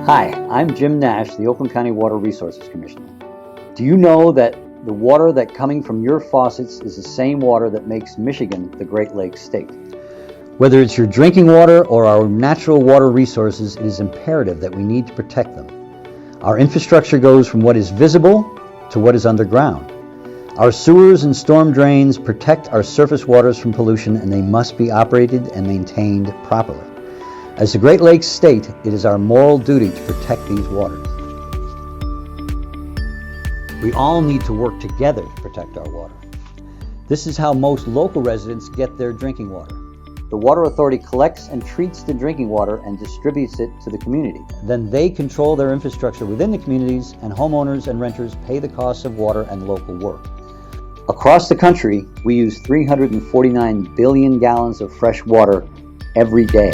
Hi, I'm Jim Nash, the Oakland County Water Resources Commissioner. Do you know that the water that coming from your faucets is the same water that makes Michigan the Great Lakes state? Whether it's your drinking water or our natural water resources, it is imperative that we need to protect them. Our infrastructure goes from what is visible to what is underground. Our sewers and storm drains protect our surface waters from pollution, and they must be operated and maintained properly. As the Great Lakes state, it is our moral duty to protect these waters. We all need to work together to protect our water. This is how most local residents get their drinking water. The Water Authority collects and treats the drinking water and distributes it to the community. Then they control their infrastructure within the communities, and homeowners and renters pay the costs of water and local work. Across the country, we use 349 billion gallons of fresh water every day.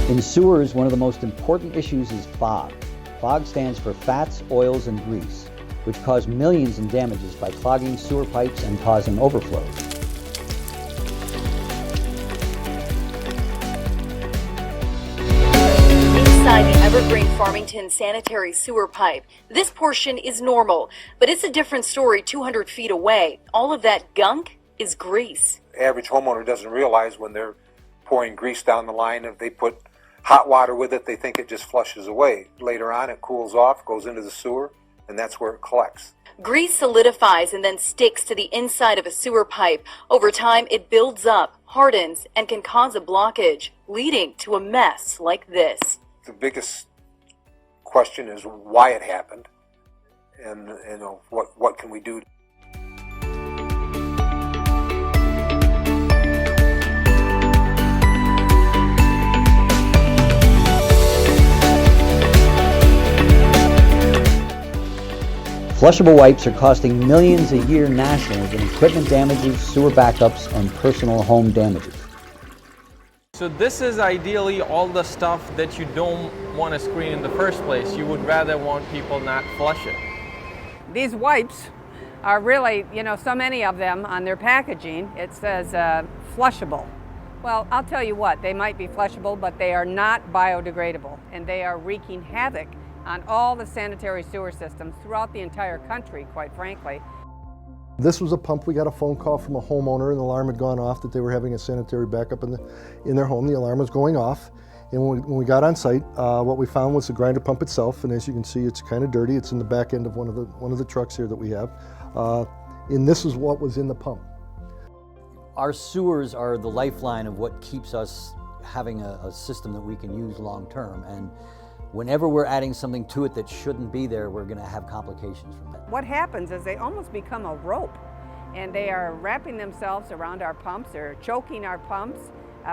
In sewers, one of the most important issues is fog. Fog stands for fats, oils, and grease, which cause millions in damages by clogging sewer pipes and causing overflows. Inside the Evergreen Farmington sanitary sewer pipe, this portion is normal, but it's a different story 200 feet away. All of that gunk is grease. The average homeowner doesn't realize when they're pouring grease down the line, if they put hot water with it, they think it just flushes away. Later on, it cools off, goes into the sewer, and that's where it collects. Grease solidifies and then sticks to the inside of a sewer pipe. Over time, it builds up, hardens, and can cause a blockage, leading to a mess like this. The biggest question is why it happened, and what can we do? Flushable wipes are costing millions a year nationally in equipment damages, sewer backups, and personal home damages. So this is ideally all the stuff that you don't want to screen in the first place. You would rather want people not flush it. These wipes are really, so many of them on their packaging, it says flushable. Well, I'll tell you what, they might be flushable, but they are not biodegradable, and they are wreaking havoc on all the sanitary sewer systems throughout the entire country, quite frankly. This was a pump. We got a phone call from a homeowner, and the alarm had gone off that they were having a sanitary backup in their home. The alarm was going off, and when we got on site, what we found was the grinder pump itself, and as you can see, it's kind of dirty. It's in the back end of one of the trucks here that we have, and this is what was in the pump. Our sewers are the lifeline of what keeps us having a system that we can use long term, and whenever we're adding something to it that shouldn't be there, we're going to have complications from that. What happens is they almost become a rope, and they are wrapping themselves around our pumps or choking our pumps.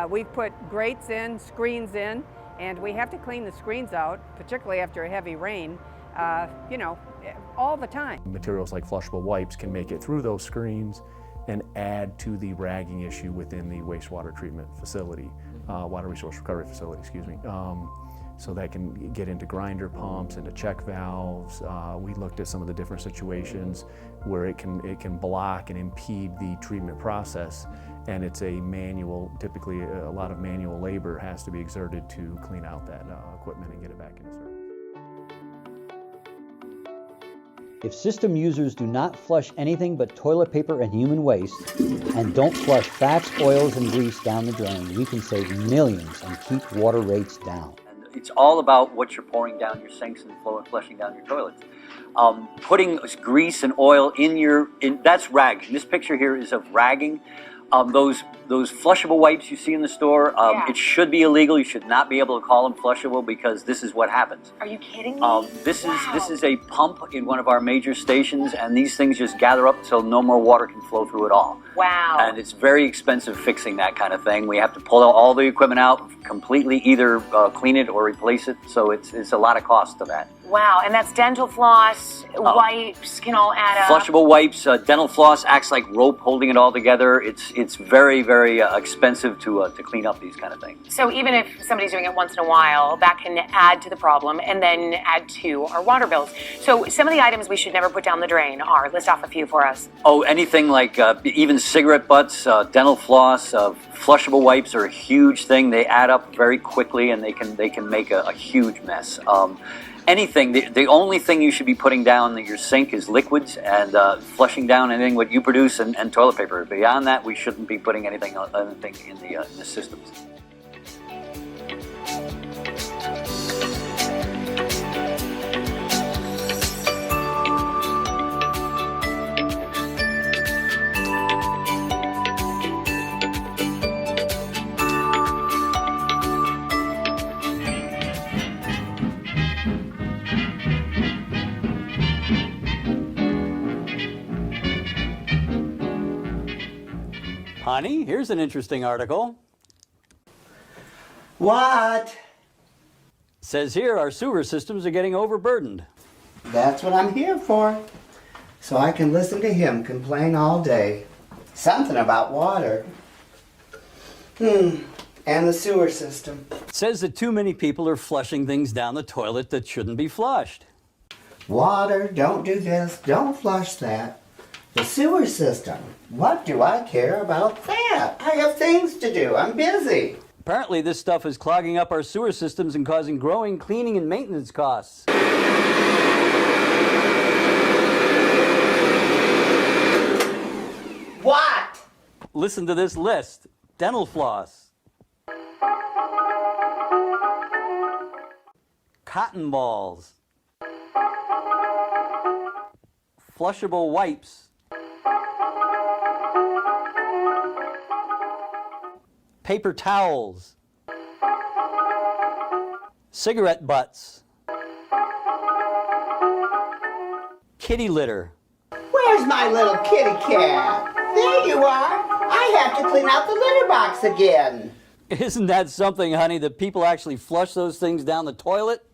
We've put grates in, screens in, and we have to clean the screens out, particularly after a heavy rain, all the time. Materials like flushable wipes can make it through those screens and add to the ragging issue within the wastewater treatment facility, water resource recovery facility, so that can get into grinder pumps, into check valves. We looked at some of the different situations where it can block and impede the treatment process, and it's a manual, typically a lot of manual labor has to be exerted to clean out that equipment and get it back into service. If system users do not flush anything but toilet paper and human waste, and don't flush fats, oils, and grease down the drain, we can save millions and keep water rates down. It's all about what you're pouring down your sinks and flushing down your toilets. Putting grease and oil that's ragging. This picture here is of ragging. Those flushable wipes you see in the store, it should be illegal. You should not be able to call them flushable because this is what happens. Are you kidding me? This is a pump in one of our major stations, and these things just gather up until no more water can flow through at all. Wow. And it's very expensive fixing that kind of thing. We have to pull all the equipment out completely, either clean it or replace it. So it's a lot of cost to that. Wow, and that's dental floss, wipes can all add up. Flushable wipes, dental floss acts like rope holding it all together. It's very, very expensive to clean up these kind of things. So even if somebody's doing it once in a while, that can add to the problem and then add to our water bills. So some of the items we should never put down the drain are, list off a few for us. Oh, anything like even cigarette butts, dental floss, flushable wipes are a huge thing. They add up very quickly and they can make a huge mess. Anything, the only thing you should be putting down your sink is liquids and flushing down anything what you produce and toilet paper. Beyond that, we shouldn't be putting anything in the systems. Honey, here's an interesting article. What? Says here our sewer systems are getting overburdened. That's what I'm here for. So I can listen to him complain all day. Something about water. And the sewer system. Says that too many people are flushing things down the toilet that shouldn't be flushed. Water, don't do this, don't flush that. The sewer system. What do I care about that? I have things to do. I'm busy. Apparently this stuff is clogging up our sewer systems and causing growing cleaning and maintenance costs. What? Listen to this list. Dental floss. Cotton balls. Flushable wipes. Paper towels. Cigarette butts. Kitty litter. Where's my little kitty cat? There you are. I have to clean out the litter box again. Isn't that something, honey, that people actually flush those things down the toilet?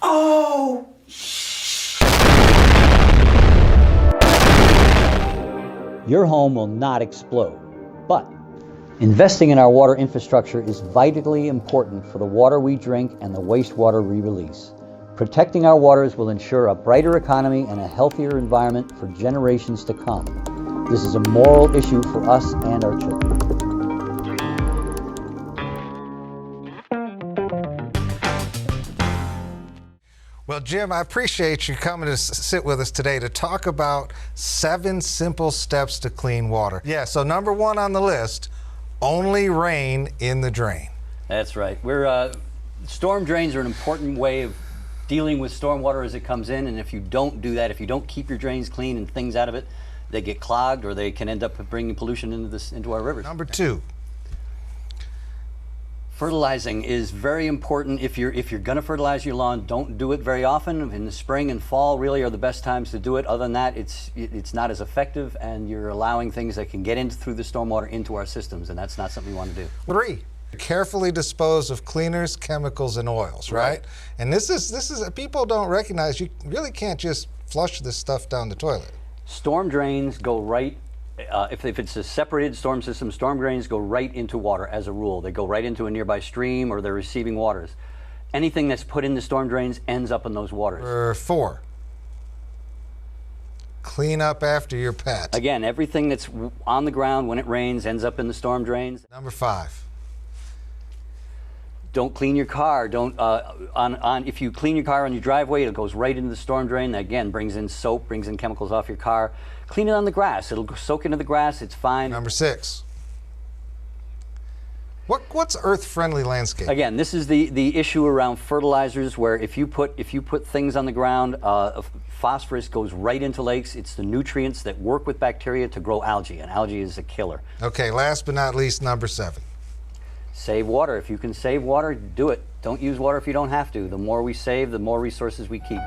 Oh, Your home will not explode, but investing in our water infrastructure is vitally important for the water we drink and the wastewater we release. Protecting our waters will ensure a brighter economy and a healthier environment for generations to come. This is a moral issue for us and our children. Well, Jim, I appreciate you coming to sit with us today to talk about 7 simple steps to clean water. Yeah, so number 1 on the list, only rain in the drain. That's right. Storm drains are an important way of dealing with stormwater as it comes in, and if you don't do that, if you don't keep your drains clean and things out of it, they get clogged or they can end up bringing pollution into our rivers. Number 2. Fertilizing is very important. If you're going to fertilize your lawn, don't do it very often. In the spring and fall really are the best times to do it. Other than that, it's not as effective, and you're allowing things that can get through the stormwater into our systems, and that's not something we want to do. 3. Carefully dispose of cleaners, chemicals, and oils, right? And this is people don't recognize you really can't just flush this stuff down the toilet. Storm drains go right. If it's a separated storm system, storm drains go right into water as a rule. They go right into a nearby stream or they're receiving waters. Anything that's put in the storm drains ends up in those waters. 4. Clean up after your pet. Again, everything that's on the ground when it rains ends up in the storm drains. Number 5. Don't clean your car. If you clean your car on your driveway, it goes right into the storm drain. That again brings in soap, brings in chemicals off your car. Clean it on the grass. It'll soak into the grass. It's fine. Number 6. What's earth-friendly landscape? Again, this is the issue around fertilizers, where if you put things on the ground, phosphorus goes right into lakes. It's the nutrients that work with bacteria to grow algae, and algae is a killer. Okay, last but not least, number 7. Save water. If you can save water, do it. Don't use water if you don't have to. The more we save, the more resources we keep.